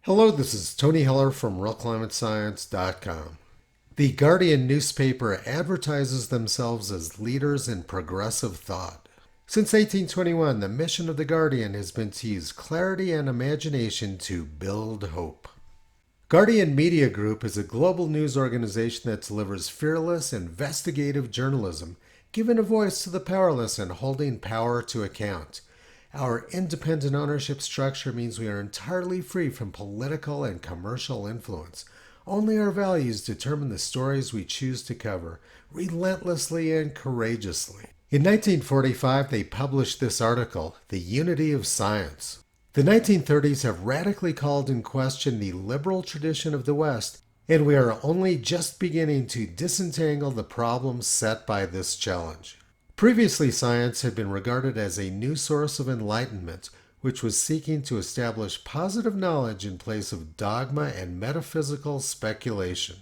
Hello, this is Tony Heller from RealClimateScience.com. The Guardian newspaper advertises themselves as leaders in progressive thought. Since 1821, the mission of the Guardian has been to use clarity and imagination to build hope. Guardian Media Group is a global news organization that delivers fearless, investigative journalism, giving a voice to the powerless and holding power to account. Our independent ownership structure means we are entirely free from political and commercial influence. Only our values determine the stories we choose to cover, relentlessly and courageously. In 1945, they published this article, The Unity of Science. The 1930s have radically called in question the liberal tradition of the West, and we are only just beginning to disentangle the problems set by this challenge. Previously, science had been regarded as a new source of enlightenment, which was seeking to establish positive knowledge in place of dogma and metaphysical speculation.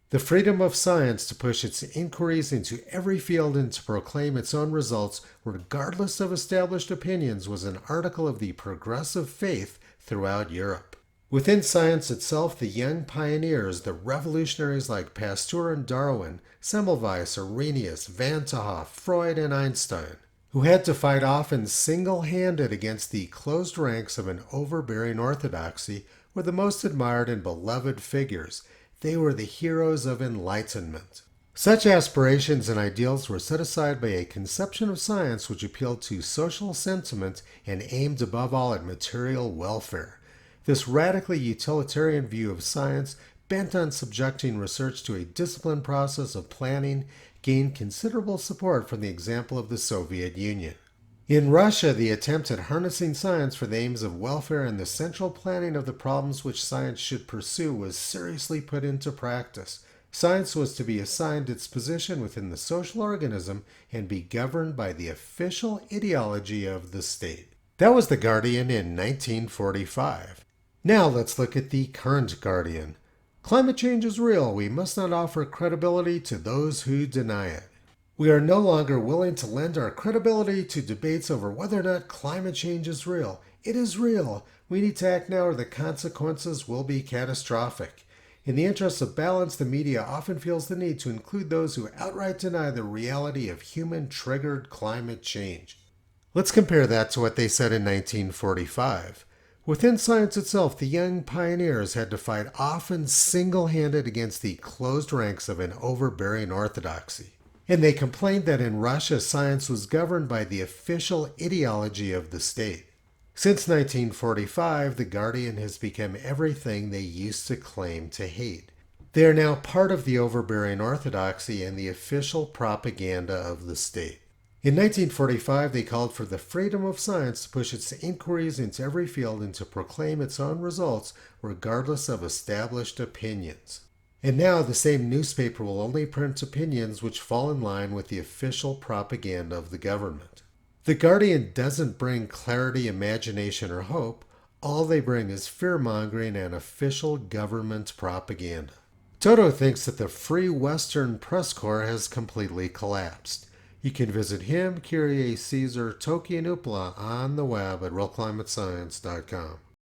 The freedom of science to push its inquiries into every field and to proclaim its own results, regardless of established opinions, was an article of the progressive faith throughout Europe. Within science itself, the young pioneers, the revolutionaries like Pasteur and Darwin, Semmelweis, Arrhenius, Van 't Hoff, Freud, and Einstein, who had to fight often single-handed against the closed ranks of an overbearing orthodoxy, were the most admired and beloved figures. They were the heroes of enlightenment. Such aspirations and ideals were set aside by a conception of science which appealed to social sentiment and aimed above all at material welfare. This radically utilitarian view of science, bent on subjecting research to a disciplined process of planning, gained considerable support from the example of the Soviet Union. In Russia, the attempt at harnessing science for the aims of welfare and the central planning of the problems which science should pursue was seriously put into practice. Science was to be assigned its position within the social organism and be governed by the official ideology of the state. That was the Guardian in 1945. Now let's look at the current Guardian. Climate change is real. We must not offer credibility to those who deny it. We are no longer willing to lend our credibility to debates over whether or not climate change is real. It is real. We need to act now or the consequences will be catastrophic. In the interest of balance, the media often feels the need to include those who outright deny the reality of human-triggered climate change. Let's compare that to what they said in 1945. Within science itself, the young pioneers had to fight often single-handed against the closed ranks of an overbearing orthodoxy. And they complained that in Russia, science was governed by the official ideology of the state. Since 1945, the Guardian has become everything they used to claim to hate. They are now part of the overbearing orthodoxy and the official propaganda of the state. In 1945, they called for the freedom of science to push its inquiries into every field and to proclaim its own results regardless of established opinions. And now the same newspaper will only print opinions which fall in line with the official propaganda of the government. The Guardian doesn't bring clarity, imagination, or hope. All they bring is fear-mongering and official government propaganda. Toto thinks that the Free Western Press Corps has completely collapsed. You can visit him, Kyrie Caesar, Toki, and Upla on the web at realclimatescience.com.